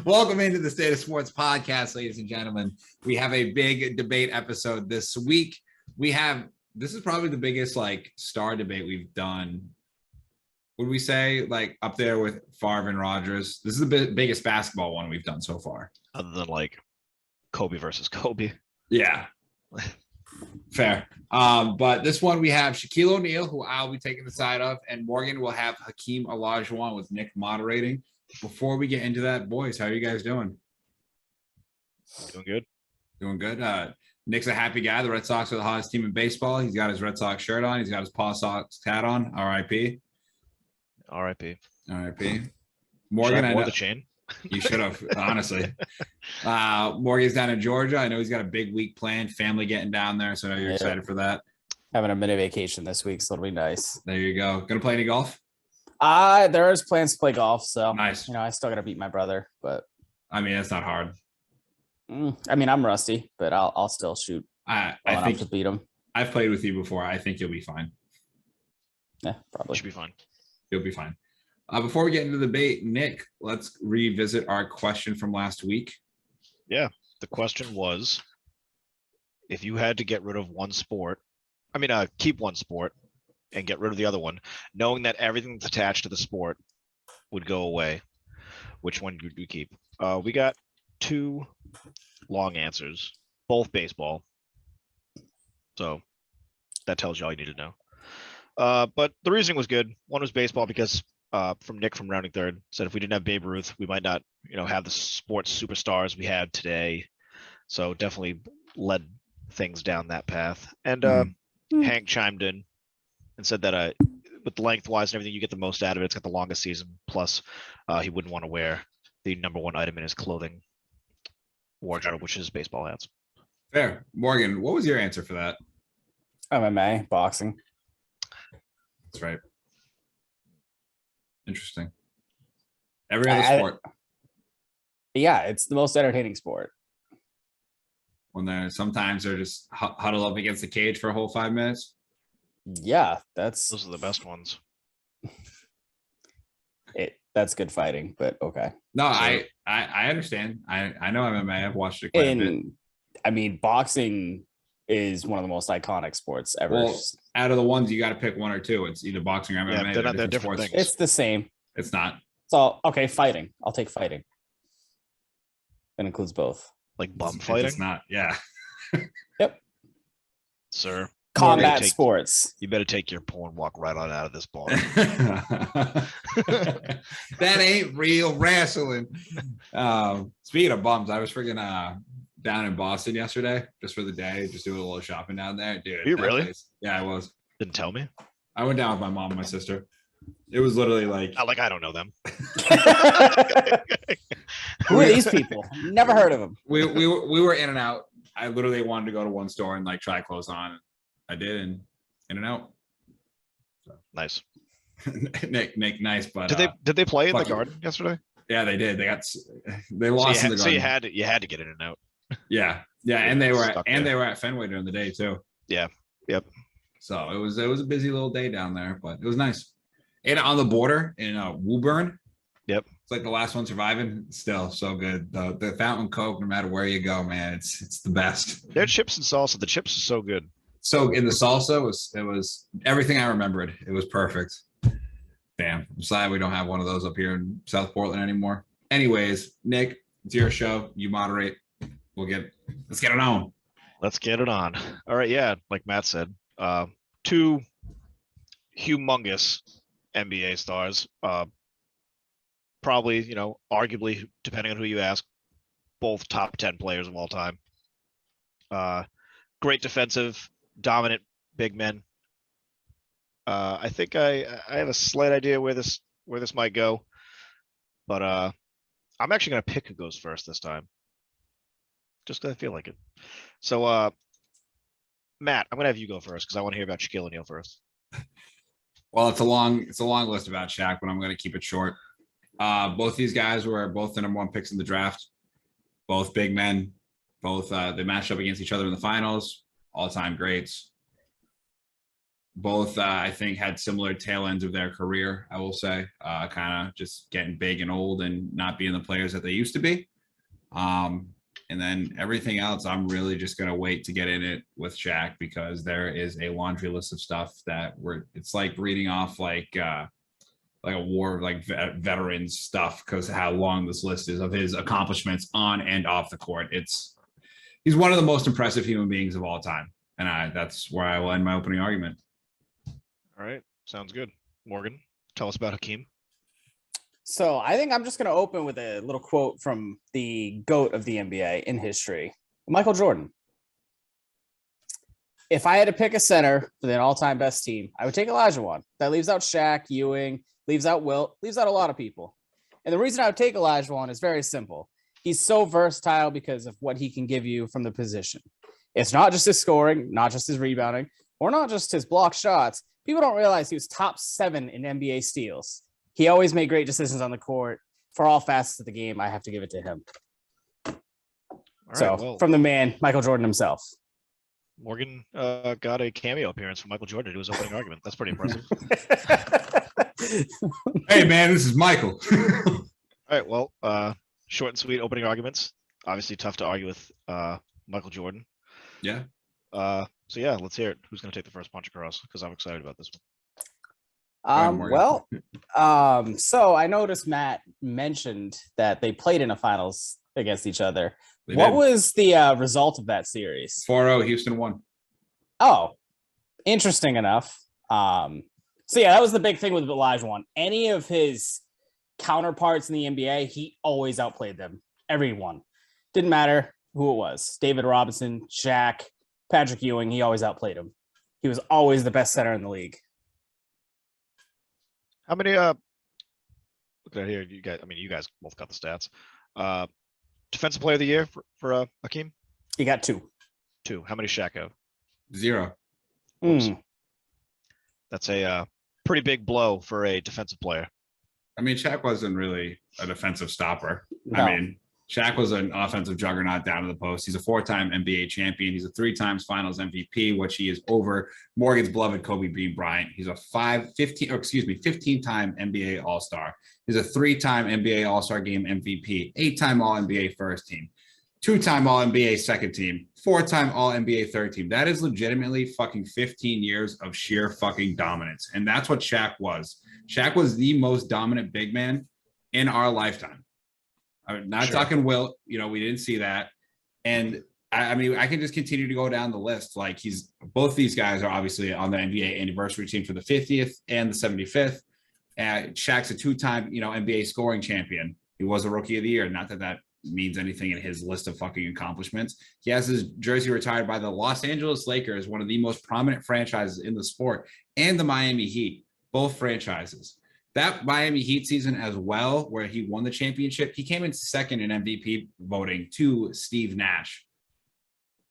Welcome into the State of Sports podcast, ladies and gentlemen. We have a big debate episode this week. This is probably the biggest star debate we've done. Would we say up there with Favre and Rodgers? This is the biggest basketball one we've done so far. Other than Kobe versus Kobe. Yeah. Fair. But this one we have Shaquille O'Neal, who I'll be taking the side of, and Morgan will have Hakeem Olajuwon with Nick moderating. Before we get into that, boys, how are you guys doing? Doing good. Doing good. Nick's a happy guy. The Red Sox are the hottest team in baseball. He's got his Red Sox shirt on. He's got his Paw Sox hat on. R.I.P. R.I.P. R.I.P. Morgan, I wore the chain. You should have, honestly. Morgan's down in Georgia. I know he's got a big week planned. Family getting down there, so I know you're excited for that. Having a mini vacation this week, so it'll be nice. There you go. Gonna play any golf? There is plans to play golf, so nice. I still gotta beat my brother, but I mean, it's not hard. I'm rusty, but I'll still shoot. I think to beat him. I've played with you before. I think you'll be fine. Yeah, probably should be fine. You'll be fine. Before we get into the debate, Nick, let's revisit our question from last week. Yeah, the question was, if you had to get rid of one sport, keep one sport and get rid of the other one, knowing that everything that's attached to the sport would go away, which one would you keep? We got two long answers, both baseball. So that tells you all you need to know. But the reasoning was good. One was baseball because from Nick from Rounding Third said if we didn't have Babe Ruth, we might not, have the sports superstars we have today. So definitely led things down that path. And Hank chimed in and said that with lengthwise and everything, you get the most out of it. It's got the longest season. Plus, he wouldn't want to wear the number one item in his clothing wardrobe, which is baseball hats. Fair. Morgan, what was your answer for that? MMA, boxing. That's right. Interesting. Every other sport. Yeah, it's the most entertaining sport. When sometimes they're just huddle up against the cage for a whole 5 minutes. Yeah, those are the best ones. That's good fighting, but okay. No, so, I understand. I know MMA. I've watched it quite a bit. I mean, boxing is one of the most iconic sports ever. Well, out of the ones, you got to pick one or two. It's either boxing or MMA. Yeah, they're different things. It's the same. It's not. So, okay, fighting. I'll take fighting. That includes both. Like bum fighting? It's not, yeah. Yep. Sir. Combat sports. You better take your porn walk right on out of this bar. That ain't real wrestling. Speaking of bums, I was freaking down in Boston yesterday just for the day, just doing a little shopping down there. Dude, you really? Yeah, I was. Didn't tell me. I went down with my mom and my sister. It was literally I don't know them. Who are these people? Never heard of them. We were in and out. I literally wanted to go to one store and try clothes on. I did, and in and out. So. Nice. Nick, nice, but did they play in the Garden yesterday? Yeah, they did. They lost in the Garden. So you had to get in and out. Yeah, and they were at Fenway during the day too. Yeah, yep. So it was a busy little day down there, but it was nice. And on the border in Woburn. Yep. It's like the last one surviving. Still so good. The Fountain Coke, no matter where you go, man, it's the best. Their chips and salsa. The chips are so good. So in the salsa was everything I remembered. It was perfect. Damn. I'm sad we don't have one of those up here in South Portland anymore. Anyways, Nick, it's your show. You moderate. Let's get it on. Let's get it on. All right. Yeah. Like Matt said, two humongous NBA stars. Probably, arguably, depending on who you ask, both top 10 players of all time. Great defensive, dominant big men. I think I have a slight idea where this might go, but I'm actually going to pick who goes first this time, just because I feel like it. So, Matt, I'm going to have you go first because I want to hear about Shaquille O'Neal first. Well, it's a long list about Shaq, but I'm going to keep it short. Both these guys were both the number one picks in the draft. Both big men. Both they matched up against each other in the finals. All-time greats. Both, I think, had similar tail ends of their career, I will say, kind of just getting big and old and not being the players that they used to be. And then everything else, I'm really just going to wait to get in it with Shaq because there is a laundry list of stuff that it's like reading off like a war, like veterans stuff because how long this list is of his accomplishments on and off the court. He's one of the most impressive human beings of all time. And that's where I will end my opening argument. All right. Sounds good. Morgan, tell us about Hakeem. So I think I'm just going to open with a little quote from the GOAT of the NBA in history, Michael Jordan. If I had to pick a center for the all-time best team, I would take Olajuwon. That leaves out Shaq, Ewing, leaves out Wilt, leaves out a lot of people. And the reason I would take Olajuwon is very simple. He's so versatile because of what he can give you from the position. It's not just his scoring, not just his rebounding, or not just his block shots. People don't realize he was top 7 in NBA steals. He always made great decisions on the court. For all facets of the game, I have to give it to him. From the man, Michael Jordan himself. Morgan got a cameo appearance from Michael Jordan to do his opening argument. That's pretty impressive. Hey, man, this is Michael. All right. Well, short and sweet opening arguments. Obviously tough to argue with Michael Jordan. Yeah. So yeah, let's hear it. Who's going to take the first punch across? Because I'm excited about this one. So I noticed Matt mentioned that they played in a finals against each other. What was the result of that series? 4-0, Houston won. Oh, interesting enough. So yeah, that was the big thing with Olajuwon. Any of his counterparts in the NBA, he always outplayed them. Everyone. Didn't matter who it was. David Robinson, Shaq, Patrick Ewing, he always outplayed him. He was always the best center in the league. How many look at here, you guys both got the stats. Defensive player of the year for Hakeem? He got 2. How many Shaq have? 0. That's a pretty big blow for a defensive player. I mean, Shaq wasn't really a defensive stopper. No. I mean, Shaq was an offensive juggernaut down to the post. He's a 4-time NBA champion. He's a 3 times finals MVP, which he is over Morgan's beloved Kobe Bean Bryant. He's a 15-time NBA All-Star. He's a 3-time NBA All-Star Game MVP, 8-time All-NBA first team, 2-time All-NBA second team, 4-time All-NBA third team. That is legitimately fucking 15 years of sheer fucking dominance. And that's what Shaq was. Shaq was the most dominant big man in our lifetime. I'm not talking Wilt, we didn't see that. And I mean, I can just continue to go down the list. Like both these guys are obviously on the NBA anniversary team for the 50th and the 75th. Shaq's a 2-time, NBA scoring champion. He was a rookie of the year. Not that means anything in his list of fucking accomplishments. He has his jersey retired by the Los Angeles Lakers, one of the most prominent franchises in the sport, and the Miami Heat, both franchises. That Miami Heat season as well, where he won the championship, he came in second in MVP voting to Steve Nash.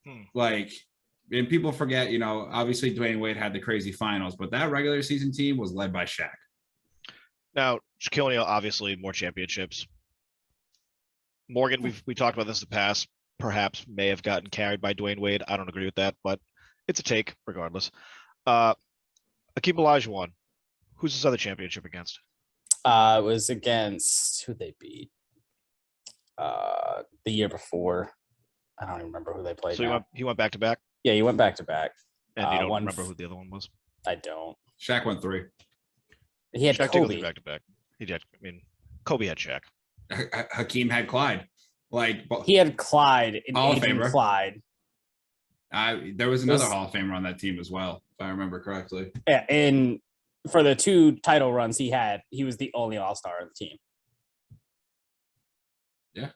And people forget, obviously Dwayne Wade had the crazy finals, but that regular season team was led by Shaq. Now, Shaquille O'Neal, obviously more championships. Morgan, we talked about this in the past, perhaps may have gotten carried by Dwayne Wade. I don't agree with that, but it's a take regardless. Hakeem Olajuwon. Who's his other championship against? It was against who they beat the year before. I don't even remember who they played. So he went back to back? Yeah, he went back to back. And you don't remember who the other one was? I don't. Shaq went 3. He had Shaq Kobe. Back to back. Kobe had Shaq. Hakeem had Clyde. He had Clyde and Hall of Adrian Famer. Clyde. There was another Hall of Famer on that team as well, if I remember correctly. Yeah, and for the 2 title runs he was the only All-Star on the team. Yeah.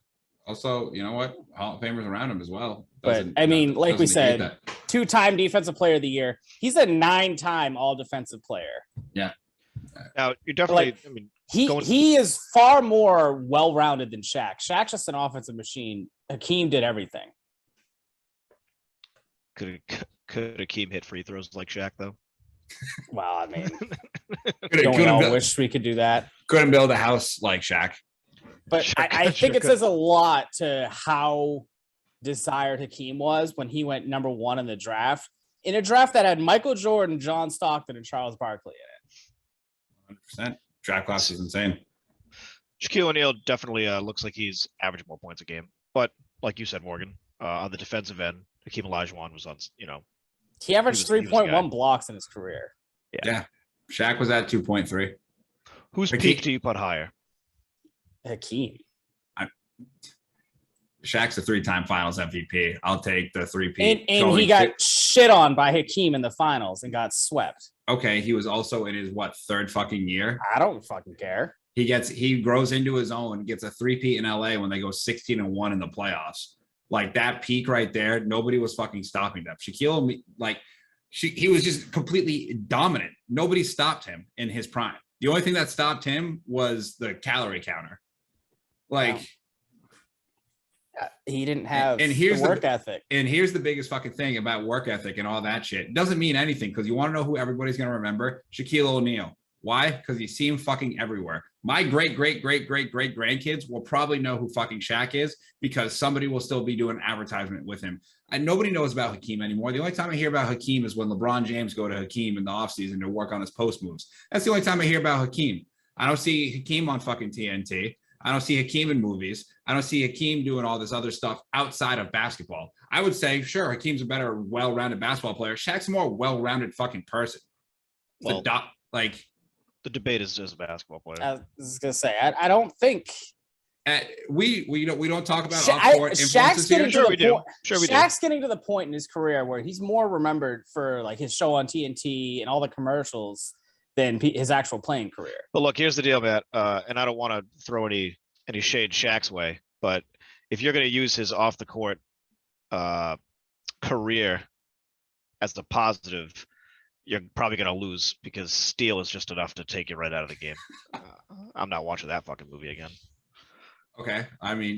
Also, you know what? Hall of Famers around him as well. But I mean, like we said, 2-time Defensive Player of the Year. He's a 9-time All-Defensive Player. Yeah. Now you're definitely. He is far more well-rounded than Shaq. Shaq's just an offensive machine. Hakeem did everything. Could Hakeem hit free throws like Shaq though? Well, I mean, don't we all wish we could do that? Couldn't build a house like Shaq. But I think it says a lot to how desired Hakeem was when he went number 1 in the draft. in a draft that had Michael Jordan, John Stockton, and Charles Barkley in it. 100%. Draft class is insane. Shaquille O'Neal definitely looks like he's averaging more points a game. But like you said, Morgan, on the defensive end, Hakeem Olajuwon was on, He averaged he was a 3.1 guy. blocks in his career. Yeah. Shaq was at 2.3. Whose Hakeem- peak do you put higher? Hakeem. Shaq's a 3-time finals MVP. I'll take the 3-peat. And he got shit on by Hakeem in the finals and got swept. Okay, he was also in his third fucking year. I don't fucking care. He grows into his own, gets a 3-peat in LA when they go 16-1 in the playoffs. Like that peak right there, nobody was fucking stopping them. Shaquille, he was just completely dominant. Nobody stopped him in his prime. The only thing that stopped him was the calorie counter. He didn't have and here's the work ethic. And here's the biggest fucking thing about work ethic and all that shit. It doesn't mean anything because you want to know who everybody's going to remember? Shaquille O'Neal. Why? Because you see him fucking everywhere. My great grandkids will probably know who fucking Shaq is because somebody will still be doing advertisement with him. And nobody knows about Hakeem anymore. The only time I hear about Hakeem is when LeBron James go to Hakeem in the offseason to work on his post moves. That's the only time I hear about Hakeem. I don't see Hakeem on fucking TNT. I don't see Hakeem in movies. I don't see Hakeem doing all this other stuff outside of basketball. I would say, sure, Hakeem's a better, well-rounded basketball player. Shaq's a more well-rounded fucking person. Well, the debate is just a basketball player. I was gonna say, I don't think we don't talk about Shaq's getting to the point. Sure we do. Shaq's getting to the point in his career where he's more remembered for like his show on TNT and all the commercials than his actual playing career. But look, here's the deal, Matt. And I don't want to throw any shade Shaq's way, but if you're going to use his off the court career as the positive, you're probably going to lose because steal is just enough to take you right out of the game. I'm not watching that fucking movie again. Okay. I mean,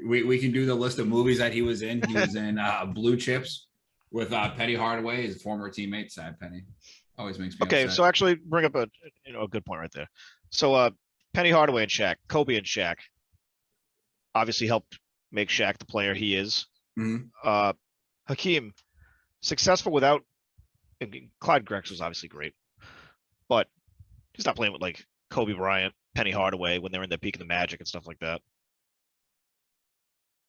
we can do the list of movies that he was in. He was in Blue Chips with Penny Hardaway, his former teammate. Sad Penny. Always makes me upset. So actually bring up a good point right there. So Penny Hardaway and Shaq, Kobe and Shaq obviously helped make Shaq the player he is. Mm-hmm. Hakeem, successful without Clyde Drexler was obviously great, but he's not playing with like Kobe Bryant, Penny Hardaway when they're in the peak of the Magic and stuff like that.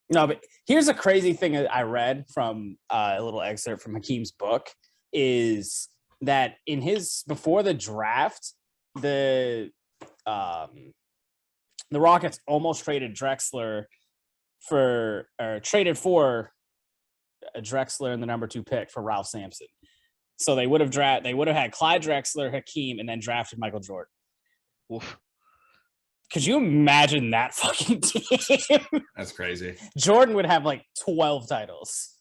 No, but here's a crazy thing that I read from a little excerpt from Hakeem's book is that in his before the draft, the Rockets almost traded Drexler traded for Drexler in the number 2 pick for Ralph Sampson. So they would have had Clyde Drexler, Hakeem, and then drafted Michael Jordan. Oof. Could you imagine that fucking team? That's crazy. Jordan would have like 12 titles.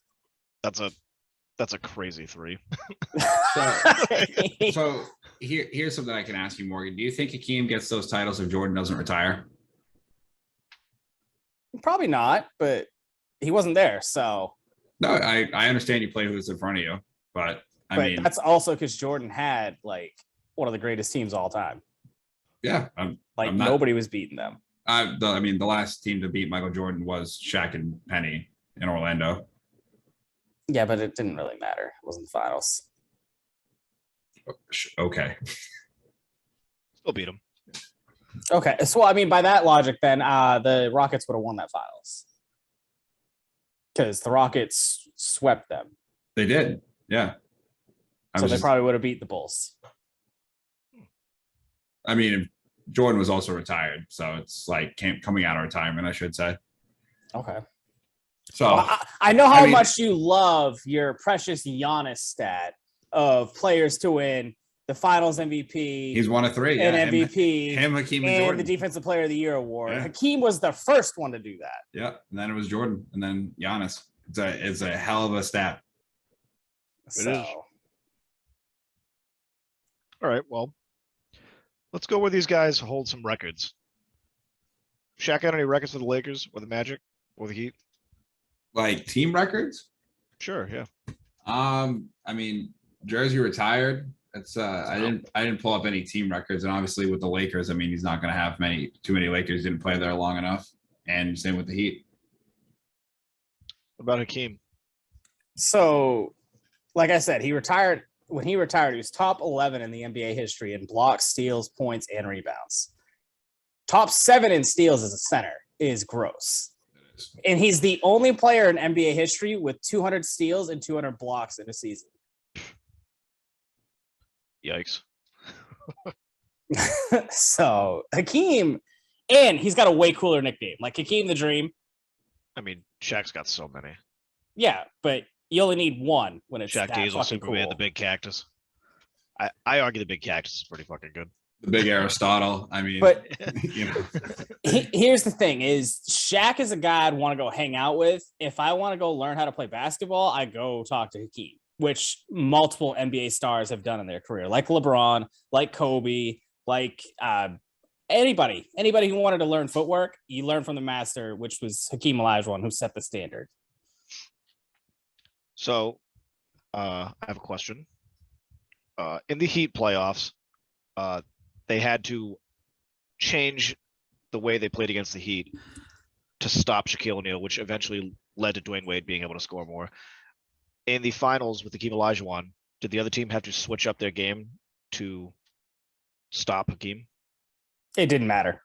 That's a crazy 3. So here's something I can ask you, Morgan. Do you think Hakeem gets those titles if Jordan doesn't retire? Probably not, but he wasn't there. So no, I understand you play who's in front of you, but I mean that's also because Jordan had like one of the greatest teams of all time. Yeah, nobody was beating them. The last team to beat Michael Jordan was Shaq and Penny in Orlando. Yeah, but it didn't really matter. It wasn't the finals. Okay. Still beat him. Okay, so I mean, by that logic, then the Rockets would have won that finals because the Rockets swept them. They did, yeah. So they probably would have beat the Bulls. I mean, Jordan was also retired, so it's like coming out of retirement, I should say. Okay. So well, I know how much you love your precious Giannis stat of players to win the Finals MVP. He's one of 3, and MVP, him, Hakeem, and Jordan. the Defensive Player of the Year award. Yeah. Hakeem was the first one to do that. Yeah, and then it was Jordan, and then Giannis. It's a hell of a stat. It is. All right, well, let's go where these guys hold some records. Shaq got any records for the Lakers or the Magic or the Heat? Like team records? Sure, yeah. I mean, Jersey retired. It's I didn't pull up any team records, and obviously with the Lakers, I mean, he's not going to have too many Lakers didn't play there long enough, and same with the Heat. What about Hakeem? So like I said, he retired. When he retired, he was top 11 in the NBA history in blocks, steals, points, and rebounds. Top 7 in steals as a center is gross. And he's the only player in NBA history with 200 steals and 200 blocks in a season. Yikes. So Hakeem, and he's got a way cooler nickname, like Hakeem the Dream. I mean, Shaq's got so many. Yeah, but you only need one when it's Shaq that Diesel, fucking Superman, cool. the big cactus. I argue the big cactus is pretty fucking good. The big Aristotle. I mean, But you know, here's the thing: is Shaq is a guy I'd want to go hang out with. If I want to go learn how to play basketball, I go talk to Hakeem, which multiple NBA stars have done in their career, like LeBron, like Kobe, like anybody who wanted to learn footwork. You learn from the master, which was Hakeem Olajuwon, who set the standard. So, I have a question. In the Heat playoffs, they had to change the way they played against the Heat to stop Shaquille O'Neal, which eventually led to Dwayne Wade being able to score more. In the finals with Hakeem Olajuwon, did the other team have to switch up their game to stop Hakeem? It didn't matter.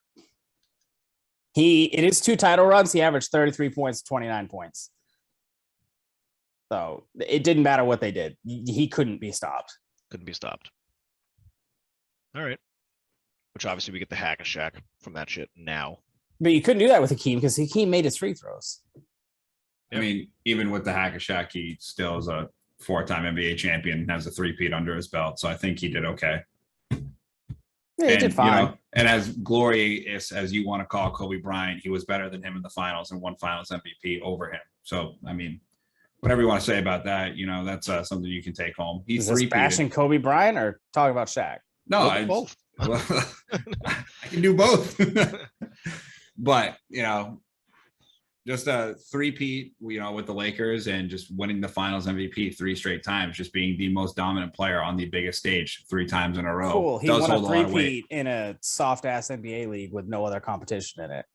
In his 2 title runs, he averaged 33 points, 29 points. So it didn't matter what they did. He couldn't be stopped. Couldn't be stopped. All right. Which obviously we get the hack of Shaq from that shit now. But you couldn't do that with Hakeem because Hakeem made his free throws. I mean, even with the hack of Shaq, he still is a 4-time NBA champion and has a 3-peat under his belt. So I think he did okay. Yeah, he did fine. And as glorious as you want to call Kobe Bryant, he was better than him in the finals and won finals MVP over him. So, I mean, whatever you want to say about that, that's something you can take home. He's Is this bashing Kobe Bryant or talking about Shaq? No, both. Well, I can do both. But, just a 3-peat, with the Lakers and just winning the finals MVP 3 straight times, just being the most dominant player on the biggest stage 3 times in a row. Cool. He does won a hold a lot of weight. 3-peat in a soft ass NBA league with no other competition in it.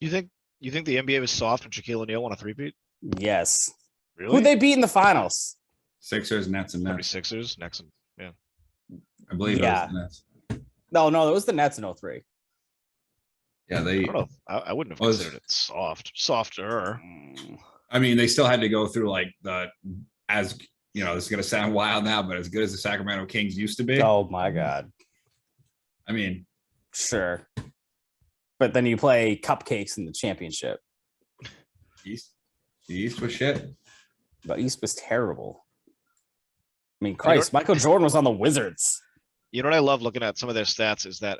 You think the NBA was soft when Shaquille O'Neal won a 3-peat? Yes. Really? Who'd they beat in the finals? Sixers, Nets, and Nets. 76ers, Nets, and yeah. I believe it was the Nets. No, it was the Nets in 03. Yeah, I don't know. I wouldn't have considered it softer. I mean, they still had to go through this is going to sound wild now, but as good as the Sacramento Kings used to be. Oh my God. I mean, sure. But then you play cupcakes in the championship. The East was shit. The East was terrible. I mean, Christ, Michael Jordan was on the Wizards. You know what I love looking at some of their stats is that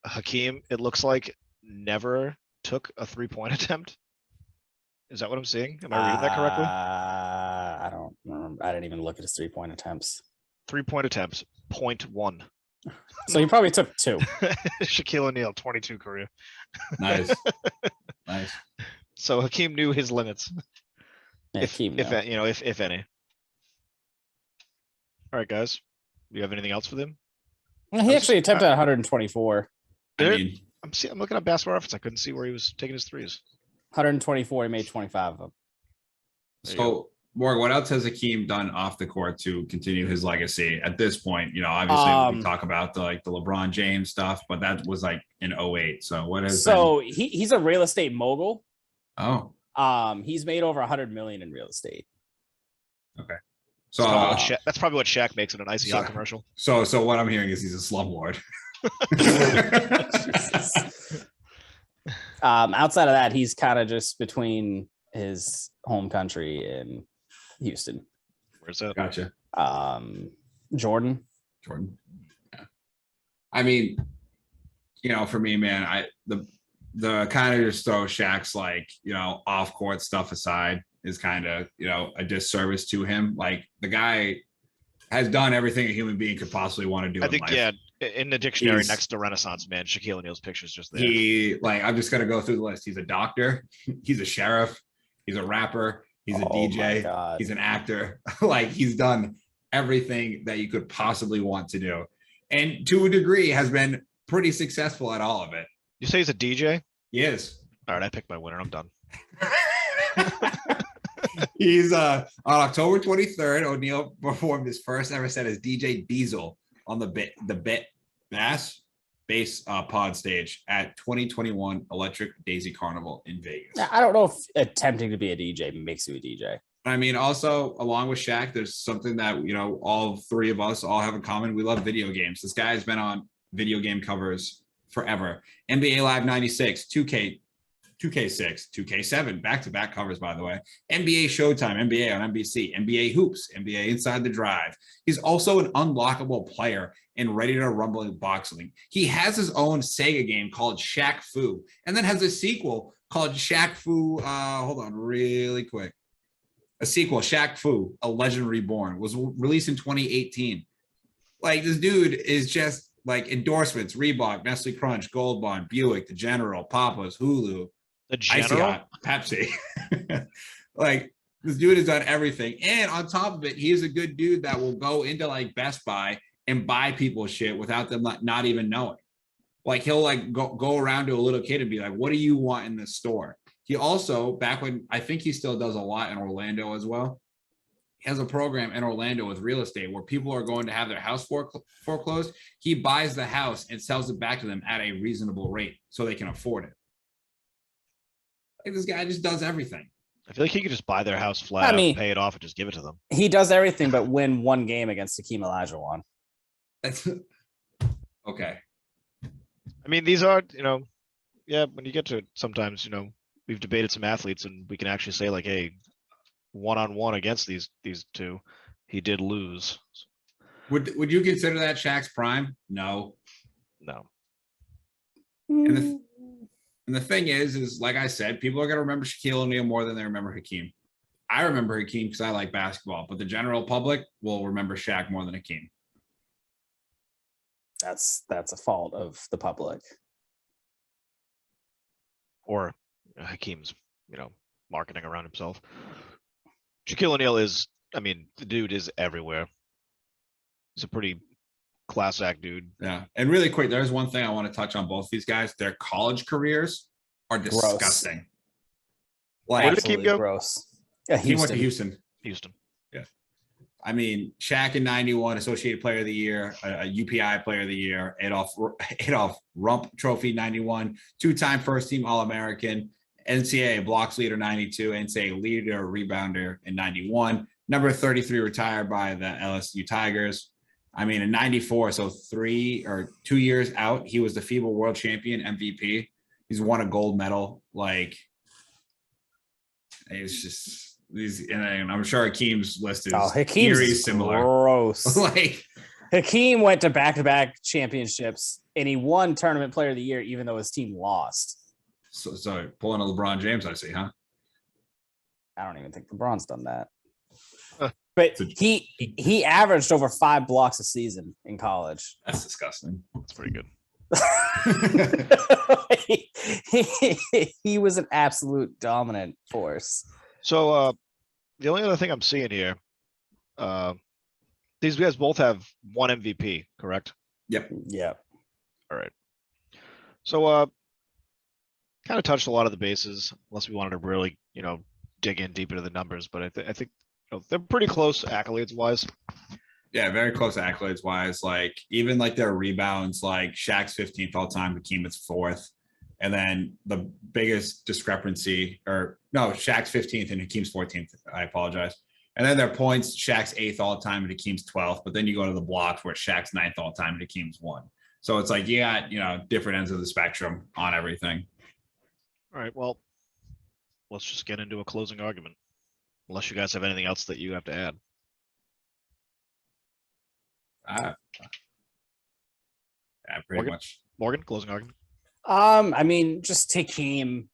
Hakeem, it looks like, never took a 3-point attempt. Is that what I'm seeing? Am I reading that correctly? I don't remember. I didn't even look at his 3-point attempts. 3-point attempts, 0.1. So he probably took 2. Shaquille O'Neal, 22 career. Nice. So Hakeem knew his limits. Yeah, if any. All right, guys. Do you have anything else for them? He actually attempted 124. I'm looking at Basketball Reference. I couldn't see where he was taking his threes. 124. He made 25 of them. So, Morgan, what else has Hakeem done off the court to continue his legacy at this point? Obviously we talk about the LeBron James stuff, but that was in 08. So what is he's a real estate mogul. Oh. He's made over 100 million in real estate. Okay. So that's probably what Shaq makes in an icy hot commercial. So what I'm hearing is he's a slumlord. Outside of that, he's kind of just between his home country and Houston. Where's that? Gotcha. Jordan. Yeah. I mean, for me, man, the kind of just throw Shaq's off court stuff aside is kind of a disservice to him. The guy has done everything a human being could possibly want to do. I think in the dictionary next to Renaissance man, Shaquille O'Neal's picture's just there. I'm just gonna go through the list. He's a doctor, he's a sheriff, he's a rapper, he's a DJ, he's an actor. He's done everything that you could possibly want to do, and to a degree has been pretty successful at all of it. You say he's a DJ? He is. All right, I picked my winner. I'm done. He's on October 23rd. O'Neal performed his first ever set as DJ Diesel on the bass pod stage at 2021 Electric Daisy Carnival in Vegas. I don't know if attempting to be a DJ makes you a DJ. I mean, also along with Shaq, there's something that all three of us all have in common. We love video games. This guy has been on video game covers forever. NBA Live 96, 2K6, 2K7, back-to-back covers, by the way. NBA Showtime, NBA on NBC, NBA Hoops, NBA Inside the Drive. He's also an unlockable player in Ready to Rumble in boxing. He has his own Sega game called Shaq Fu, and then has a sequel called Shaq Fu. Hold on, really quick. A sequel, Shaq Fu, A Legend Reborn, was released in 2018. Like, this dude is just like endorsements: Reebok, Nestle Crunch, Gold Bond, Buick, The General, Papa's, Hulu, The General, Pepsi. Like, this dude has done everything. And on top of it, he is a good dude that will go into like Best Buy and buy people shit without them not even knowing. Like, he'll like go around to a little kid and be like, what do you want in this store? He also, back when, I think he still does a lot in Orlando as well, he has a program in Orlando with real estate where people are going to have their house foreclosed. He buys the house and sells it back to them at a reasonable rate so they can afford it. Like, this guy just does everything. I feel like he could just buy their house flat out, pay it off, and just give it to them. He does everything but win one game against Hakeem Olajuwon. That's okay. I mean, these are, yeah, when you get to it, sometimes, we've debated some athletes and we can actually say like, hey, one-on-one against these two, he did lose. Would you consider that Shaq's prime? No. And the thing is like I said, people are going to remember Shaquille O'Neal more than they remember Hakeem. I remember Hakeem because I like basketball, but the general public will remember Shaq more than Hakeem. That's a fault of the public. Or Hakeem's, marketing around himself. Shaquille O'Neal is, the dude is everywhere. He's a pretty class act dude. Yeah. And really quick, there's one thing I want to touch on both these guys. Their college careers are disgusting. Like, where did Hakeem go? Gross. Yeah, he went to Houston. Yeah. I mean, Shaq in 91, Associated Player of the Year, a UPI Player of the Year, Adolph Rump Trophy 91, two-time first-team All-American, NCAA blocks leader 92, NCAA leader rebounder in 91, number 33 retired by the LSU Tigers. I mean, in 94, so 2 years out, he was the FIBA World Champion MVP. He's won a gold medal. Like, it's just these, and I'm sure Hakeem's list is Hakeem's similar. Gross. Like, Hakeem went to back-to-back championships and he won Tournament Player of the Year, even though his team lost. So pulling a LeBron James, I see, huh? I don't even think LeBron's done that. But he averaged over 5 blocks a season in college. That's disgusting. That's pretty good. he was an absolute dominant force. So the only other thing I'm seeing here, these guys both have one MVP, correct? Yep. All right. So kind of touched a lot of the bases, unless we wanted to really, dig in deep into the numbers. But I think they're pretty close accolades wise. Yeah, very close accolades wise. Like, even like their rebounds, like Shaq's 15th all time, Hakeem is 4th. And then the biggest discrepancy, Shaq's 15th and Hakeem's 14th. I apologize. And then their points, Shaq's 8th all time and Hakeem's 12th. But then you go to the blocks where Shaq's 9th all time and Hakeem's 1. So it's like, you got, different ends of the spectrum on everything. All right. Well, let's just get into a closing argument. Unless you guys have anything else that you have to add. Yeah, pretty much. Morgan, closing argument. I mean, just Hakeem.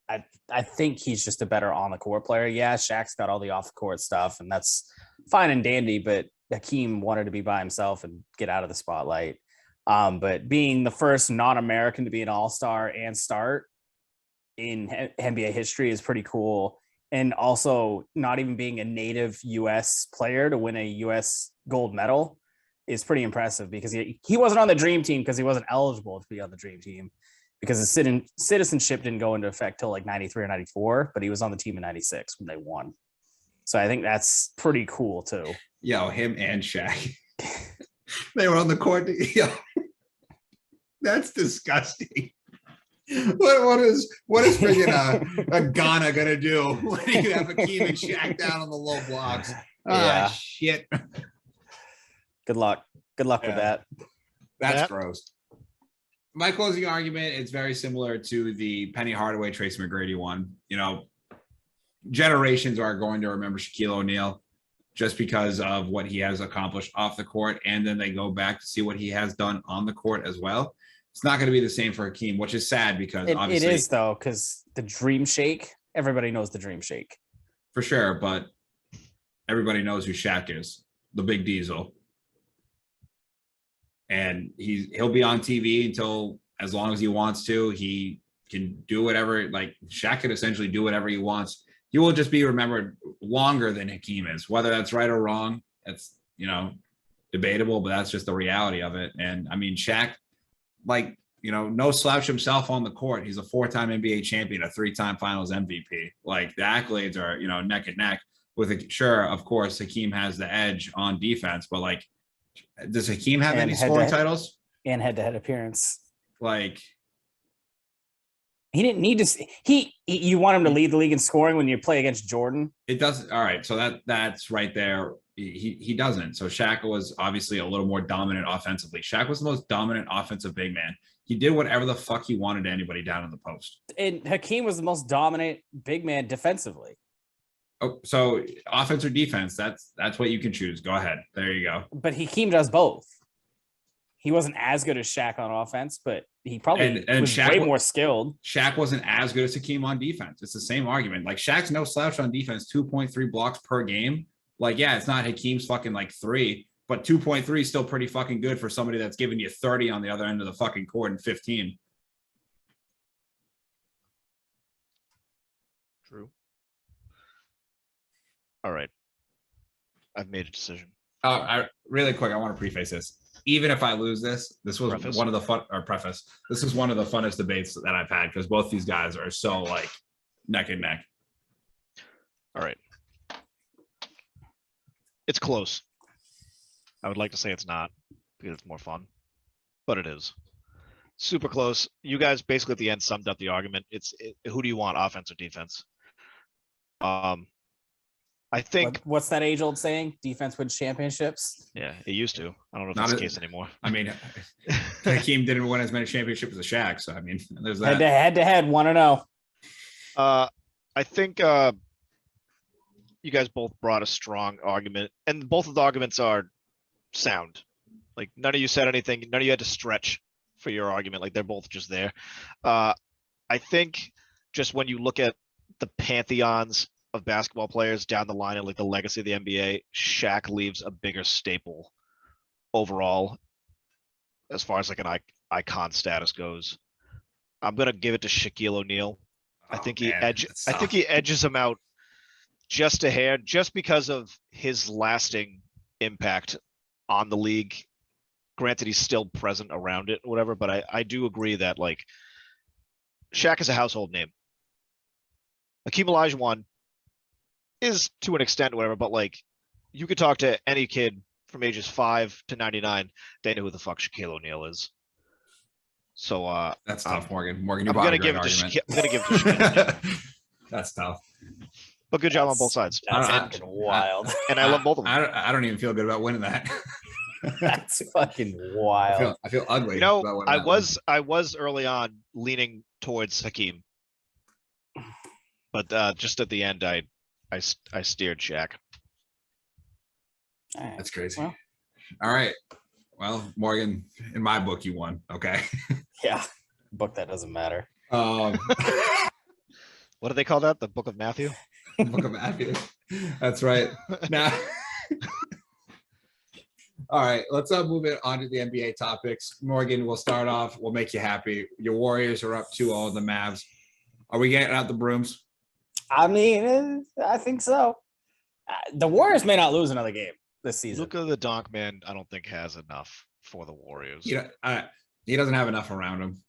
I think he's just a better on the court player. Yeah, Shaq's got all the off the court stuff, and that's fine and dandy. But Hakeem wanted to be by himself and get out of the spotlight. But being the first non-American to be an All-Star and start in NBA history is pretty cool. And also not even being a native U.S. player to win a U.S. gold medal is pretty impressive, because he wasn't on the dream team because he wasn't eligible to be on the dream team, because the citizenship didn't go into effect till like 93 or 94, but he was on the team in 96 when they won. So I think that's pretty cool too. Yo, him and Shaq. They were on the court. Yo, that's disgusting. What is freaking a Ghana gonna do when you have Hakeem and Shaq down on the low blocks? Yeah. Shit. Good luck. Good luck with that. That's Yep. gross. My closing argument, it's very similar to the Penny Hardaway, Tracy McGrady one. You know, generations are going to remember Shaquille O'Neal just because of what he has accomplished off the court, and then they go back to see what he has done on the court as well. It's not going to be the same for Hakeem, which is sad because obviously it is though, because the Dream Shake, everybody knows the Dream Shake. for sure, but everybody knows who Shaq is, the big diesel. And he'll be on TV until as long as he wants to. He can do whatever, like Shaq can essentially do whatever he wants. He will just be remembered longer than Hakeem is. Whether that's right or wrong, that's, you know, debatable, but that's just the reality of it. And I mean, Shaq, like, you know, no slouch himself on the court. He's a 4-time NBA champion, a 3-time finals MVP. Like the accolades are, you know, neck and neck with sure, of course, Hakeem has the edge on defense, but like, does Hakeem have any scoring titles? And head-to-head appearance. Like, he didn't need to. You want him to lead the league in scoring when you play against Jordan? it doesn't. All right, so that's right there. He doesn't. So Shaq was obviously a little more dominant offensively. Shaq was the most dominant offensive big man. He did whatever the fuck he wanted to anybody down in the post. And Hakeem was the most dominant big man defensively. Oh, so offense or defense, that's what you can choose. Go ahead. There you go. But Hakeem does both. He wasn't as good as Shaq on offense, but he probably was Shaq way more skilled. Shaq wasn't as good as Hakeem on defense. It's the same argument. Like Shaq's no slouch on defense, 2.3 blocks per game. Like, yeah, it's not Hakeem's fucking like 3, but 2.3 is still pretty fucking good for somebody that's giving you 30 on the other end of the fucking court and 15. True. All right. I've made a decision. Really quick, I want to preface this. Even if I lose this was Preface? one of the fun or preface. This is one of the funnest debates that I've had because both these guys are so like neck and neck. All right. It's close. I would like to say it's not because it's more fun, but it is. Super close. You guys basically at the end summed up the argument. Who do you want, offense or defense? I think. What's that age-old saying? Defense wins championships. Yeah, it used to. I don't know if Not that's the a- case anymore. I mean, Hakeem didn't win as many championships as Shaq, so I mean, there's that. Head-to-head, 1-0. I think you guys both brought a strong argument, and both of the arguments are sound. Like none of you said anything. None of you had to stretch for your argument. Like they're both just there. I think just when you look at the pantheons of basketball players down the line and like the legacy of the NBA, Shaq leaves a bigger staple overall as far as like an icon status goes. I'm gonna give it to Shaquille O'Neal. I think he edges him out just a hair, just because of his lasting impact on the league. Granted, he's still present around it, or whatever, but I do agree that like Shaq is a household name. Hakeem Olajuwon is to an extent, whatever, but like you could talk to any kid from ages 5 to 99, they know who the fuck Shaquille O'Neal is. So that's tough, Morgan. Morgan, you I'm brought gonna a great give it to argument. I'm gonna give it to Shaquille. That's tough. But good job on both sides. That's I- fucking wild. And I love both of them. I don't even feel good about winning that. That's fucking I wild. feel ugly. You know, about winning I that one. was early on leaning towards Hakeem. But just at the end I steered Shaq. All right. That's crazy. Well. All right. Well, Morgan, in my book, you won. Okay. Yeah. Book that doesn't matter. What What do they call that? The Book of Matthew? Book of Matthew. That's right. Now, all right, let's move it on to the NBA topics. Morgan, we'll start off. We'll make you happy. Your Warriors are up 2-0 the Mavs. Are we getting out the brooms? I mean, I think so. The Warriors may not lose another game this season. Luka the Donk Man, I don't think has enough for the Warriors. He doesn't have enough around him.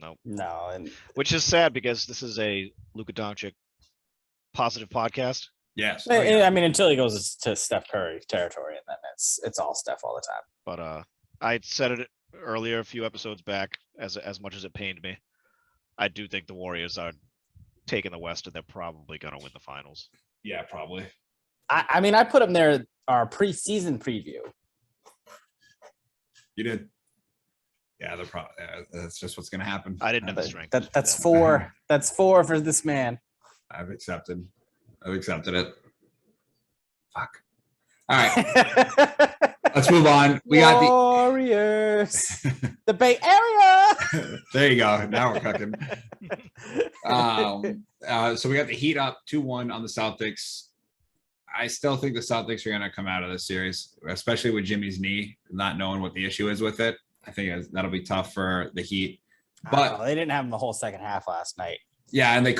Nope. No, and Which is sad because this is a Luka Doncic positive podcast. Yes. Oh, yeah. I mean, until he goes to Steph Curry territory, and then it's all Steph all the time. But I said it earlier, a few episodes back, as much as it pained me. I do think the Warriors are taking the West, and they're probably going to win the finals. Yeah, probably. I mean, I put them there. Our preseason preview. You did. Yeah, they're probably. That's just what's going to happen. I didn't have the strength. That's four. That's four for this man. I've accepted it. Fuck. All right. Let's move on. We got the Warriors. The Bay Area. There you go. Now we're cooking. So we got the Heat up 2-1 on the Celtics. I still think the Celtics are going to come out of this series, especially with Jimmy's knee, not knowing what the issue is with it. I think that'll be tough for the Heat. But they didn't have him the whole second half last night. Yeah, and they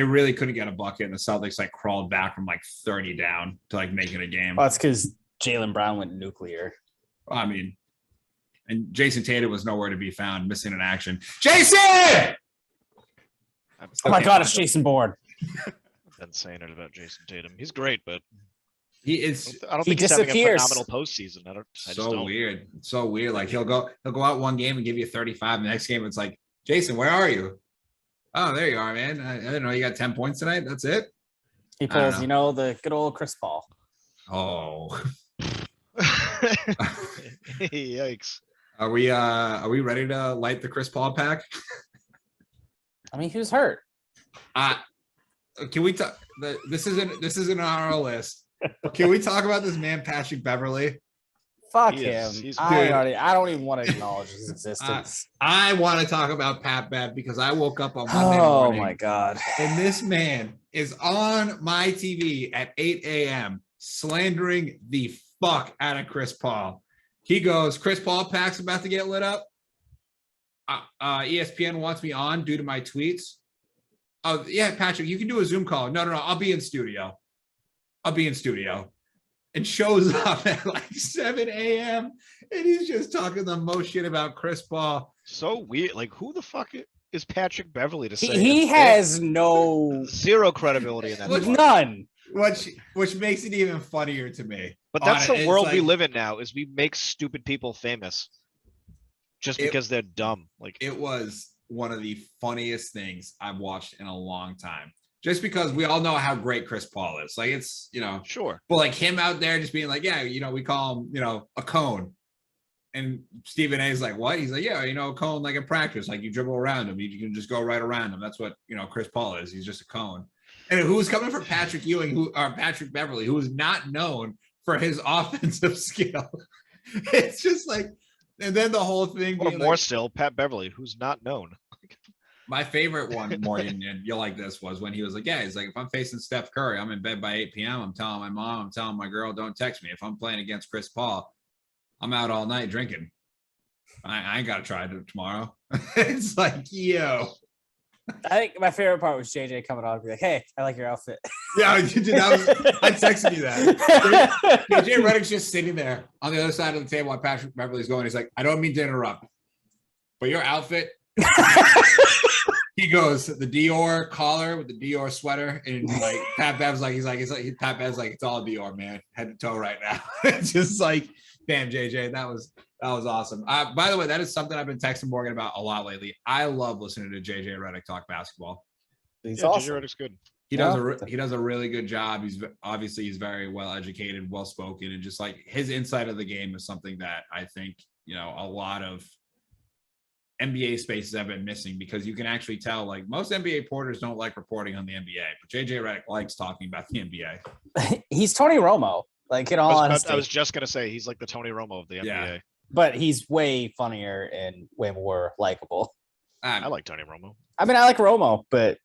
really couldn't get a bucket, and the Celtics like crawled back from like 30 down to like make it a game. Well, that's because Jaylen Brown went nuclear. Well, I mean, and Jason Tatum was nowhere to be found, missing in action. Jason! Oh my God, it's Jason Bourne. I've been saying it about Jason Tatum. He's great, but he is. I don't he think disappears. he's having a phenomenal postseason. I just So don't. weird. It's so weird. Like he'll go out one game and give you 35. The next game, it's like, Jason, where are you? Oh, there you are, man. I didn't know you got 10 points tonight. That's it. He pulls, the good old Chris Paul. Oh. Yikes. Are we ready to light the Chris Paul pack? I mean, who's hurt? Can we talk? This isn't on our list. Can we talk about this man, Patrick Beverly? Fuck He him. is. I don't even want to acknowledge his existence. I want to talk about Pat Bev because I woke up on Monday Oh morning. my God. And this man is on my TV at 8 a.m. slandering the fuck out of Chris Paul. He goes, Chris Paul pack's about to get lit up. ESPN wants me on due to my tweets. Oh, yeah, Patrick, you can do a Zoom call. No, I'll be in studio. And shows up at like 7 a.m. and he's just talking the most shit about Chris Paul. So weird. Like, who the fuck is Patrick Beverly to say? He has no zero credibility in that. Look, sport. none. Which makes it even funnier to me. But that's the It's world like- we live in now. Is we make stupid people famous just because they're dumb. Like It was one of the funniest things I've watched in a long time. Just because we all know how great Chris Paul is. Like it's, sure. but like him out there just being like, yeah, we call him, a cone. And Stephen A is like, what? He's like, yeah, a cone like in practice, like you dribble around him. You can just go right around him. That's what, Chris Paul is. He's just a cone. And who's coming for Patrick Patrick Beverly, who is not known for his offensive skill. It's just like, and then the whole thing. Or more still, Pat Beverly, who's not known. My favorite one, Morgan, and you'll like this, was when he was like, yeah, he's like, if I'm facing Steph Curry, I'm in bed by 8 p.m. I'm telling my mom, I'm telling my girl, don't text me. If I'm playing against Chris Paul, I'm out all night drinking. I ain't got to try it tomorrow. It's like, yo. I think my favorite part was JJ coming on and be like, hey, I like your outfit. Yeah, I texted you that. JJ Redick's just sitting there on the other side of the table while Patrick Beverly's going. He's like, I don't mean to interrupt, but your outfit. He goes, the Dior collar with the Dior sweater, and like Pat Bev's like, Pat Bev's like, it's all Dior, man, head to toe right now. It's just like, damn, JJ, that was awesome. By the way, that is something I've been texting Morgan about a lot lately. I love listening to JJ Redick talk basketball. He's JJ awesome. Redick's good. He does a really good job. He's very well educated, well spoken, and just like his insight of the game is something that I think a lot of NBA spaces have been missing, because you can actually tell like most NBA reporters don't like reporting on the NBA, but JJ Redick likes talking about the NBA. He's Tony Romo, like in all honesty. I was just gonna say he's like the Tony Romo of the NBA. Yeah. But he's way funnier and way more likable. I like Tony Romo. I mean, I like Romo, but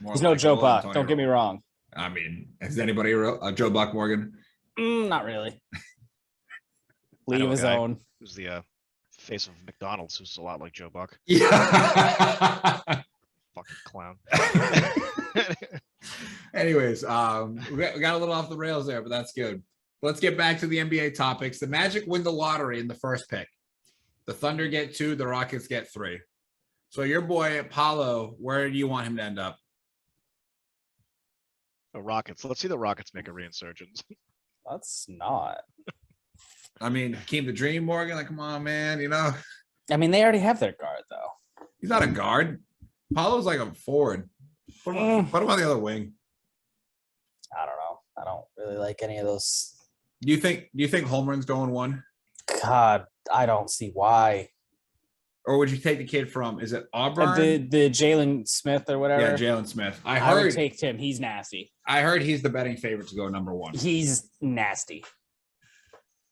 More he's no likable Joe than Buck. Tony Don't get me Romo. wrong. I mean, is anybody a Joe Buck, Morgan? Not really. I Leave know a his guy own. Who's the face of McDonald's, who's a lot like Joe Buck. Yeah. Fucking clown. Anyways, we got a little off the rails there, but that's good. Let's get back to the NBA topics. The Magic win the lottery in the first pick. The Thunder get 2, the Rockets get 3. So your boy Apollo, where do you want him to end up? The Rockets. Let's see the Rockets make a reinsurgence. That's not. I mean, Hakeem the Dream Morgan. Like, come on, man. You know, I mean, they already have their guard though. he's not a guard. Paulo's like a forward. Put him on the other wing. I don't know. I don't really like any of those. Do you think home runs going one? God, I don't see why. Or would you take the kid from, is it Auburn? The Jalen Smith or whatever. Yeah, Jalen Smith. I would take him. He's nasty. I heard he's the betting favorite to go number one. He's nasty.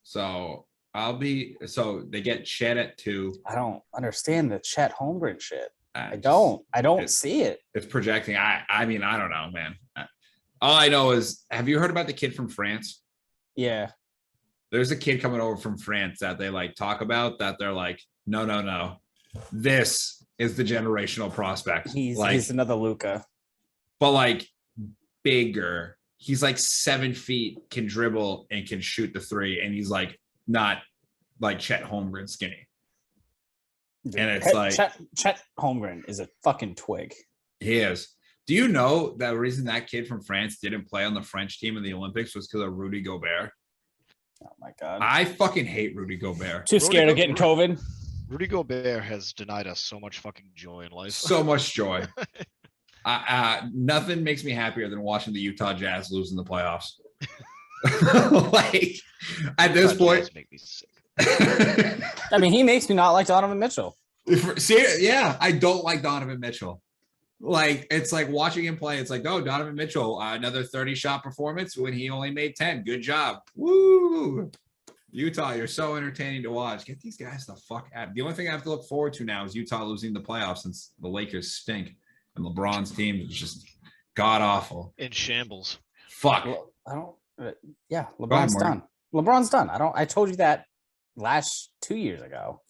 So they get Chet at 2. I don't understand the Chet Holmgren shit. I Just- don't see it. It's projecting. I mean, I don't know, man. All I know is, have you heard about the kid from France? Yeah. There's a kid coming over from France that they like talk about that they're like, no. This is the generational prospect. He's another Luca. But like bigger. He's like 7 feet, can dribble and can shoot the 3. And he's like not like Chet Holmgren skinny. And it's Chet Holmgren is a fucking twig. He is. Do you know that the reason that kid from France didn't play on the French team in the Olympics was because of Rudy Gobert? Oh my God. I fucking hate Rudy Gobert. Too scared of getting COVID. Rudy Gobert has denied us so much fucking joy in life. So much joy. Nothing makes me happier than watching the Utah Jazz lose in the playoffs. Like at this point, make me sick. I mean, he makes me not like Donovan Mitchell. Yeah, I don't like Donovan Mitchell. Like it's like watching him play. It's like, oh, Donovan Mitchell, another 30-shot performance when he only made 10. Good job. Woo! Utah, you're so entertaining to watch. Get these guys the fuck out. The only thing I have to look forward to now is Utah losing the playoffs since the Lakers stink and LeBron's team is just god awful. In shambles. Fuck. I don't. Yeah, LeBron's done. LeBron's done. I told you that 2 years ago.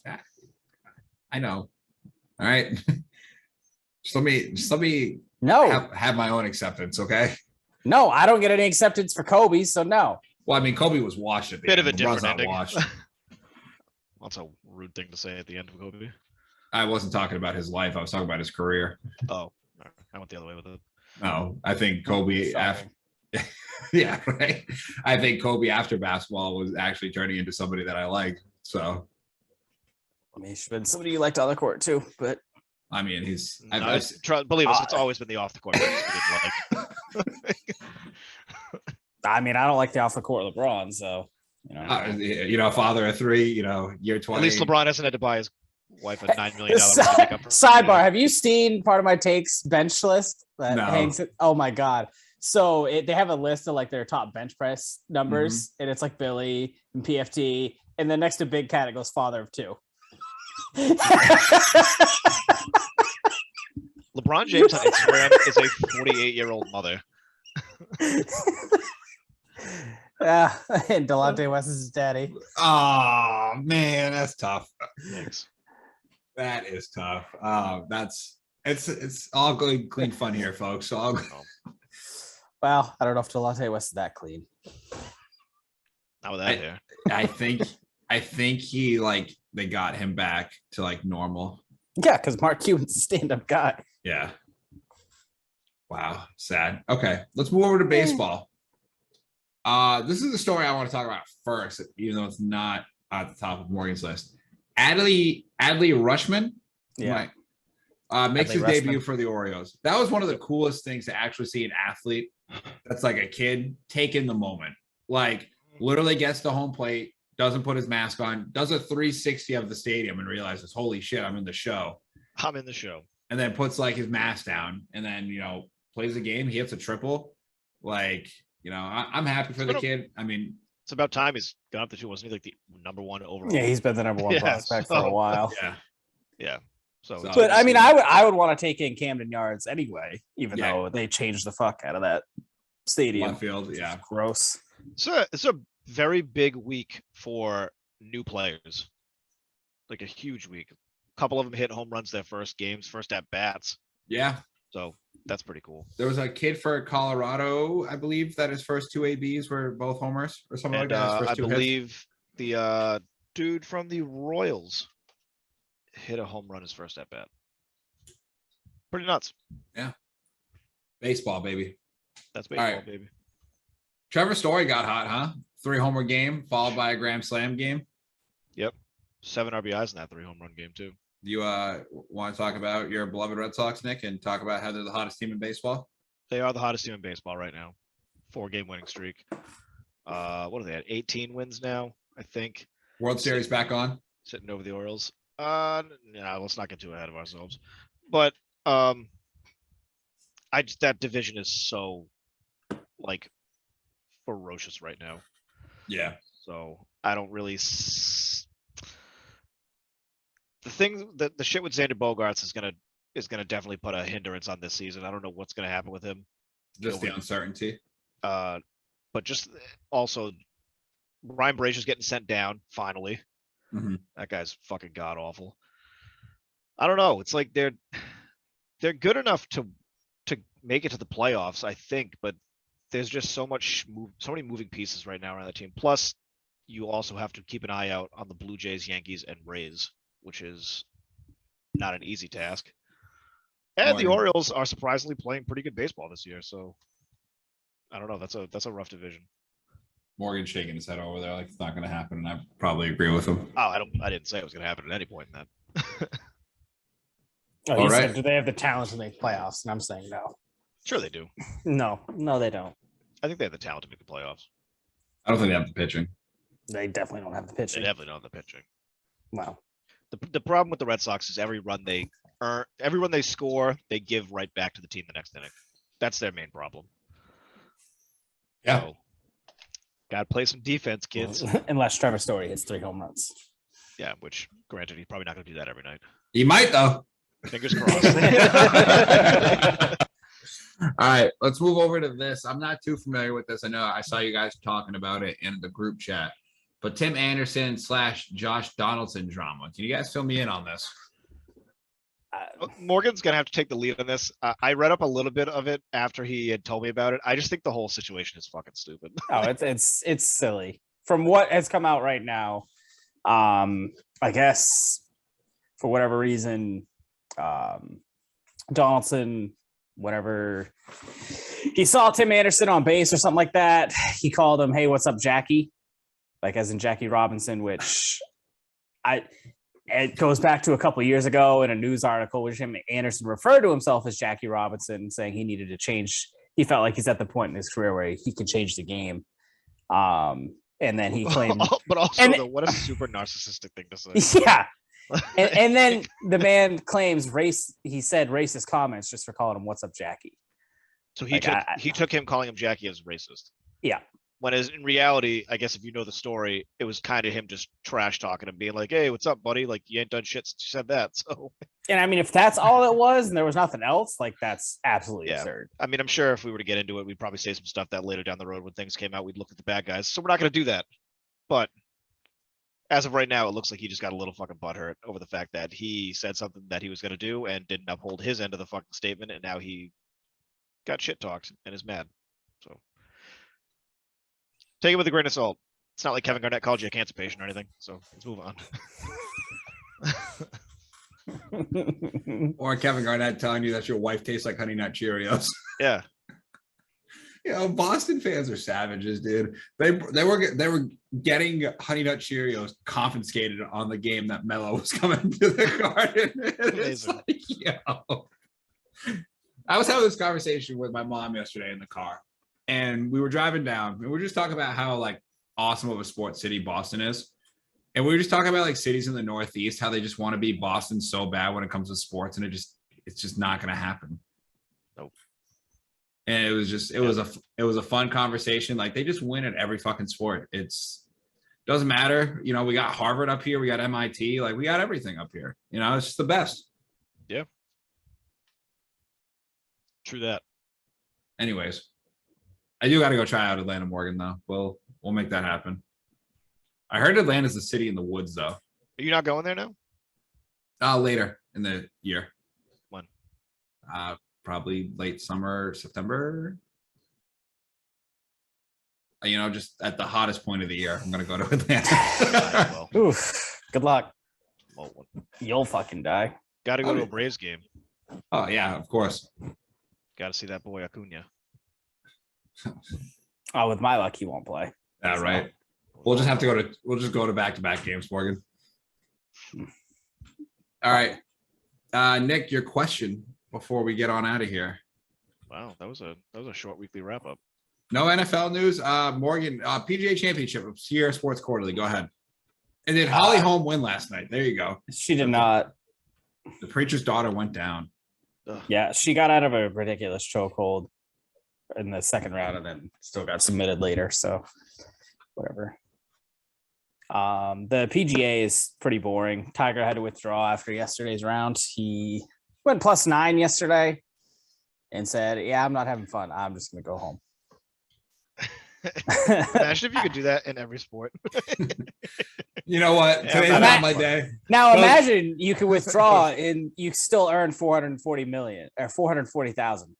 I know. All right. Just let me No. have my own acceptance, okay? No, I don't get any acceptance for Kobe, so no. Well, I mean, Kobe was washed at the Bit end. of a different LeBron's not ending. washed. That's a rude thing to say at the end of Kobe. I wasn't talking about his life. I was talking about his career. Oh, I went the other way with it. No, I think Kobe Sorry. after. Yeah, right. I think Kobe after basketball was actually turning into somebody that I like. So, I mean, he's been somebody you liked on the court too, but I mean, he's. Believe us, it's always been the off the court. I mean, I don't like the off the court LeBron, so Father of 3. Year 20. At least LeBron hasn't had to buy his wife a $9 million sidebar. Have you seen part of my takes bench list that No. hangs? Oh my God. So they have a list of like their top bench press numbers, and it's like Billy and PFT, and then next to Big Cat it goes father of 2. LeBron James on Instagram is a 48-year-old mother. Yeah, and Delonte West is his daddy. Oh man, that's tough. Thanks. That is tough. It's all good, clean fun here, folks. So Well, I don't know if Delonte West is that clean. Not with that hair. I think he they got him back to like normal. Yeah, because Mark Cuban's a stand-up guy. Yeah. Wow. Sad. Okay. Let's move over to baseball. This is the story I want to talk about first, even though it's not at the top of Morgan's list. Adley Rushman. Yeah. Makes Adley his Rushman. debut for the Orioles. That was one of the coolest things to actually see an athlete that's like a kid take in the moment. Like literally gets to home plate, doesn't put his mask on, does a 360 of the stadium and realizes, holy shit, I'm in the show. I'm in the show. And then puts like his mask down and then, plays the game. He hits a triple. Like, I'm happy for the kid. I mean, it's about time he's gone up the show. Wasn't he like the number 1 overall? Yeah, he's been the number 1 prospect for a while. yeah. So But I mean, I would want to take in Camden Yards anyway, even Yeah. though they changed the fuck out of that stadium. One field, yeah. Gross. it's a very big week for new players. Like a huge week. A couple of them hit home runs their first at bats. Yeah. So that's pretty cool. There was a kid for Colorado, I believe, that his first 2 ABs were both homers or something And like that. His I first 2 hits. believe the dude from the Royals hit a home run his first at bat. Pretty nuts. Baseball, baby. That's baseball, right. baby. Trevor Story got hot, huh? 3-homer game followed by a grand slam game. Yep. 7 RBIs in that 3 home run game too. Do you want to talk about your beloved Red Sox, Nick, and talk about how they're the hottest team in baseball? They are the hottest team in baseball right now. 4-game winning streak. What are they at? 18 wins now, I think. World Series back on. Sitting over the Orioles. No, let's not get too ahead of ourselves. But that division is so like ferocious right now. Yeah. So I don't really. The thing that the shit with Xander Bogaerts is gonna definitely put a hindrance on this season. I don't know what's gonna happen with him. Just the uncertainty. But just also Ryan Brazier's getting sent down finally. Mhm. That guy's fucking god awful. I don't know. It's like they're good enough to make it to the playoffs, I think, but there's just so many moving pieces right now around the team. Plus, you also have to keep an eye out on the Blue Jays, Yankees, and Rays, which is not an easy task. And the Orioles are surprisingly playing pretty good baseball this year. So I don't know. That's a rough division. Morgan shaking his head over there like it's not going to happen, and I probably agree with him. Oh, I didn't say it was going to happen at any point in that. Oh, you said, do they have the talent to make playoffs? And I'm saying no. Sure, they do. No, they don't. I think they have the talent to make the playoffs. I don't think they have the pitching. They definitely don't have the They pitching. definitely don't have the pitching. Wow. The problem with the Red Sox is every run they score, they give right back to the team the next inning. That's their main problem. Yeah. So, gotta play some defense, kids. Unless Trevor Story hits 3 home runs. Yeah, which granted, he's probably not gonna do that every night. He might though. Fingers crossed. All right, let's move over to this. I'm not too familiar with this. I know I saw you guys talking about it in the group chat, but Tim Anderson / Josh Donaldson drama. Can you guys fill me in on this? Morgan's gonna have to take the lead on this. I read up a little bit of it after he had told me about it. I just think the whole situation is fucking stupid. Oh, it's silly. From what has come out right now, I guess for whatever reason, Donaldson, whatever, he saw Tim Anderson on base or something like that. He called him, "Hey, what's up, Jackie?" Like as in Jackie Robinson, which it goes back to a couple of years ago in a news article, which Anderson referred to himself as Jackie Robinson, saying he needed to change. He felt like he's at the point in his career where he can change the game. And then he claimed, but also, what a super narcissistic thing to say. Yeah. And then the man claims he said racist comments just for calling him "What's up, Jackie?" So he took him calling him Jackie as racist. Yeah. When in reality, I guess if you know the story, it was kind of him just trash talking and being like, "Hey, what's up, buddy? Like you ain't done shit since you said that." So. And I mean, if that's all it was, and there was nothing else, like that's absolutely absurd. I mean, I'm sure if we were to get into it, we'd probably say some stuff that later down the road when things came out, we'd look at the bad guys. So we're not going to do that. But as of right now, it looks like he just got a little fucking butthurt over the fact that he said something that he was going to do and didn't uphold his end of the fucking statement, and now he got shit talked and is mad. So take it with a grain of salt. It's not like Kevin Garnett called you a cancer patient or anything. So let's move on. Or Kevin Garnett telling you that your wife tastes like Honey Nut Cheerios. Yeah. You know, Boston fans are savages, dude. They were getting Honey Nut Cheerios confiscated on the game that Melo was coming to the Garden. It's like, yo. I was having this conversation with my mom yesterday in the car, and we were driving down, and we were just talking about how like awesome of a sports city Boston is. And we were just talking about like cities in the Northeast, how they just want to be Boston so bad when it comes to sports, and it's just not going to happen. Nope. And it was a fun conversation. Like they just win at every fucking sport. Doesn't matter. You know, we got Harvard up here, we got MIT, like we got everything up here. You know, it's just the best. Yeah. True that. Anyways, I do got to go try out Atlanta, Morgan, though. We'll make that happen. I heard Atlanta's the city in the woods, though. Are you not going there now? Later in the year. When? Probably late summer, September. You know, just at the hottest point of the year, I'm gonna go to Atlanta. Oof. Good luck. Well, You'll fucking die. got to go to a Braves game. Oh yeah, of course. Got to see that boy Acuna. Oh, with my luck, he won't play. Yeah, right. We'll just go to back-to-back games, Morgan. All right. Nick, your question before we get on out of here. Wow, that was a short weekly wrap up. No NFL news. Morgan, PGA Championship of Sierra Sports Quarterly. Go ahead. And did Holly Holm win last night? There you go. She did not. The preacher's daughter went down. Yeah, she got out of a ridiculous chokehold in the second round and then still got submitted later. So whatever. The PGA is pretty boring. Tiger had to withdraw after yesterday's round. He went +9 yesterday and said, "Yeah, I'm not having fun. I'm just gonna go home." Imagine if you could do that in every sport. You know what? Yeah, Today's I'm not not- my day. Now imagine you could withdraw and you still earn 440 million or 440,000.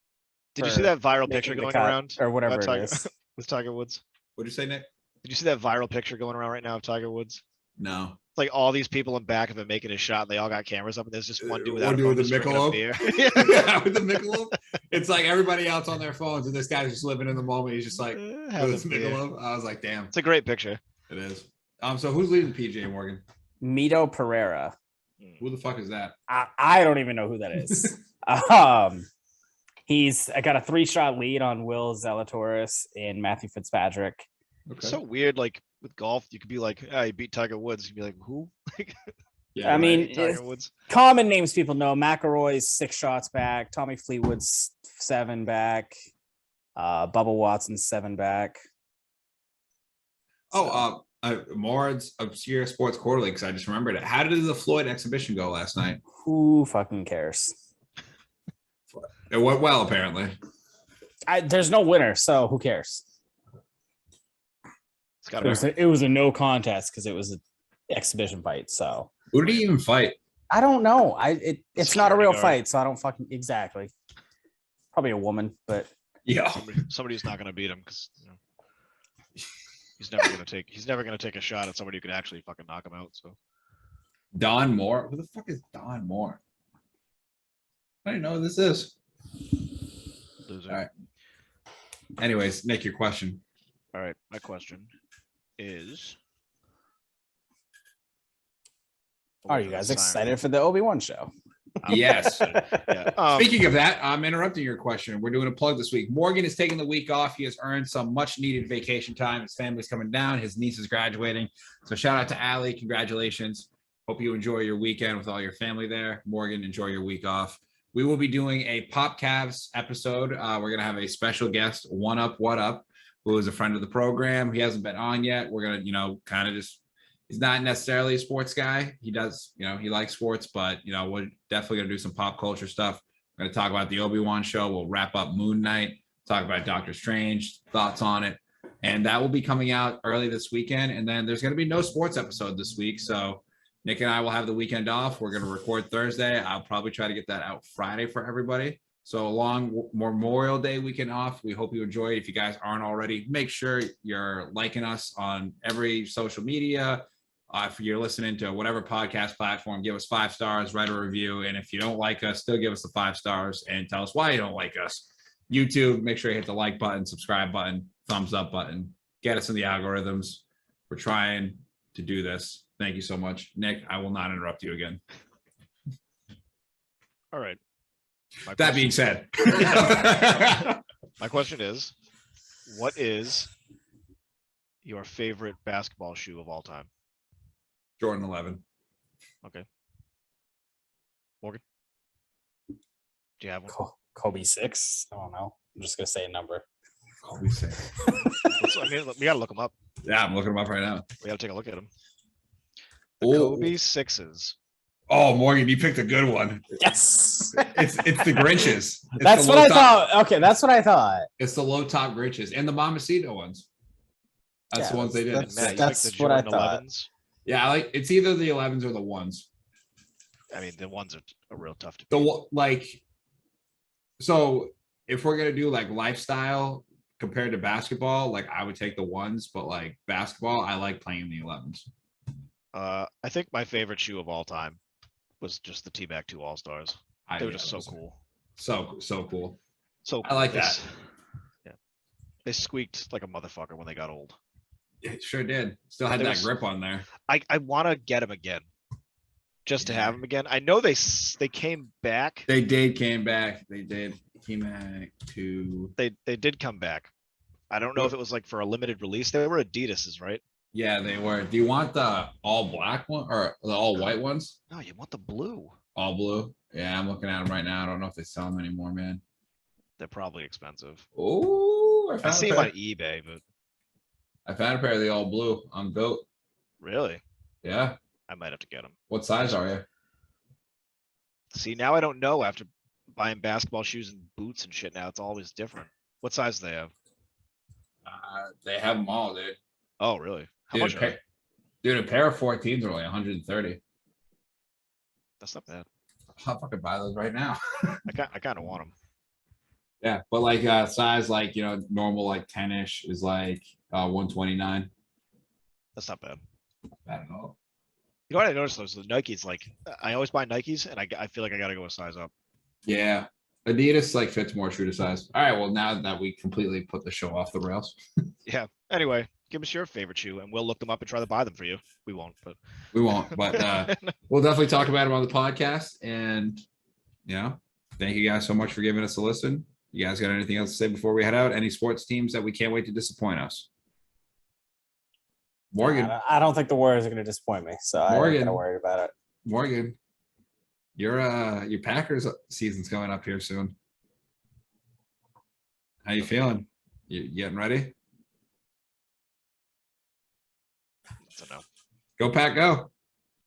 Did you see that viral picture making the going cut, around or whatever it Tiger, is? with Tiger Woods? What'd you say, Nick? Did you see that viral picture going around right now of Tiger Woods? No. It's like all these people in back of him making a shot, and they all got cameras up, and there's just one dude without One a dude phone with just a drinking a Michelob? beer. Yeah, with the Michelob. It's like everybody else on their phones, and this guy's just living in the moment. He's just like, Having with his a beer. Michelob. I was like, damn, It's a great picture. it is. So who's leading the PGA, Morgan? Mito Pereira. Who the fuck is that? I don't even know who that is. I got a 3-shot lead on Will Zalatoris and Matthew Fitzpatrick. Okay. It's so weird. Like with golf, you could be like, "Ah, you beat Tiger Woods." You'd be like, "Who?" Yeah, I mean, Tiger it's Woods. common names people know. McElroy's 6 shots back. Tommy Fleetwood's 7 back. Bubba Watson's 7 back. Mord's Obscure Sports Quarterly, because I just remembered it. How did the Floyd exhibition go last night? Who fucking cares? It went well, apparently. There's no winner, so who cares? It's gotta It was a no contest because it was an exhibition fight. So Who did he even fight? I don't know. It's not a real Security guard. fight, so I don't fucking exactly. Probably a woman, but Yeah. somebody's not gonna beat him because he's never gonna take a shot at somebody who could actually fucking knock him out. So Don Moore. Who the fuck is Don Moore? I don't know who this is. loser. All right. Anyways, Nick, your question. All right, my question is: are you guys excited for the Obi-Wan show? Yes. Yeah. Speaking of that, I'm interrupting your question. We're doing a plug this week. Morgan is taking the week off. He has earned some much needed vacation time. His family's coming down. His niece is graduating. So shout out to Allie. Congratulations. Hope you enjoy your weekend with all your family there. Morgan, enjoy your week off. We will be doing a Pop Cavs episode. We're going to have a special guest, One Up, What Up, who is a friend of the program. He hasn't been on yet. We're going to, kind of just, he's not necessarily a sports guy. He does, he likes sports, but, we're definitely going to do some pop culture stuff. We're going to talk about the Obi-Wan show. We'll wrap up Moon Knight, talk about Doctor Strange, thoughts on it. And that will be coming out early this weekend. And then there's going to be no sports episode this week. So Nick and I will have the weekend off. We're going to record Thursday. I'll probably try to get that out Friday for everybody. So a long Memorial Day weekend off. We hope you enjoy it. If you guys aren't already, make sure you're liking us on every social media. If you're listening to whatever podcast platform, give us 5 stars, write a review. And if you don't like us, still give us the 5 stars and tell us why you don't like us. YouTube, make sure you hit the like button, subscribe button, thumbs up button. Get us in the algorithms. We're trying to do this. Thank you so much. Nick, I will not interrupt you again. All right. That being said. My question is, what is your favorite basketball shoe of all time? Jordan 11. Okay. Morgan? Do you have one? Kobe 6. I don't know. I'm just gonna say a number. Kobe 6. We gotta look them up. Yeah, I'm looking them up right now. We gotta take a look at them. The Oh. Kobe 6s. Oh, Morgan, you picked a good one. Yes. It's the Grinches. It's That's the what I low top- thought. Okay, that's what I thought. It's the low top Grinches and the Montecito ones. That's the Yeah, ones they did. that's- Matt, you that's picked the what I Jordan thought. 11s. Yeah, it's either the 11s or the ones. I mean, the ones are real tough to The beat. So if we're gonna do like lifestyle compared to basketball, I would take the ones, but basketball, I like playing the 11s. I think my favorite shoe of all time was just the T-Mac 2 All-Stars. They were just so cool. So cool. So I like cool. that. Yeah. They squeaked like a motherfucker when they got old. It sure did. Still had There that was- grip on there. I want to get him again. Just to have Yeah. him again. I know they came back. They did came back. They did. Came back to. They did come back. I don't know if it was like for a limited release. They were Adidas's, right? Yeah, they were. Do you want the all black one or the all white ones? No, you want the blue. All blue. Yeah, I'm looking at them right now. I don't know if they sell them anymore, man. They're probably expensive. Oh, I see them on eBay, but I found a pair of the all blue on Goat. really, Yeah. I might have to get them. What size are you? See, now I don't know after buying basketball shoes and boots and shit. Now it's always different. What size do they have? They have them all, dude. Oh, really? How Dude, much? Are they? dude, a pair of 14s are only 130. That's not bad. I'll fucking buy those right now. I kind of want them. Yeah, but like size like normal like 10-ish is like 129. That's not bad. I don't know. You know what I noticed though? is the Nikes, like I always buy Nikes, and I feel like I gotta go a size up. Yeah. Adidas like fits more true to size. All right, well now that we completely put the show off the rails, Yeah. Anyway, give us your favorite shoe, and we'll look them up and try to buy them for you. We won't, but we won't, but we'll definitely talk about them on the podcast. And thank you guys so much for giving us a listen. You guys got anything else to say before we head out? Any sports teams that we can't wait to disappoint us? Morgan, I don't think the Warriors are going to disappoint me, so I'm Morgan. not going to worry about it. Morgan, your Packers season's going up here soon. How you feeling? You getting ready? so no. Go Pack, go.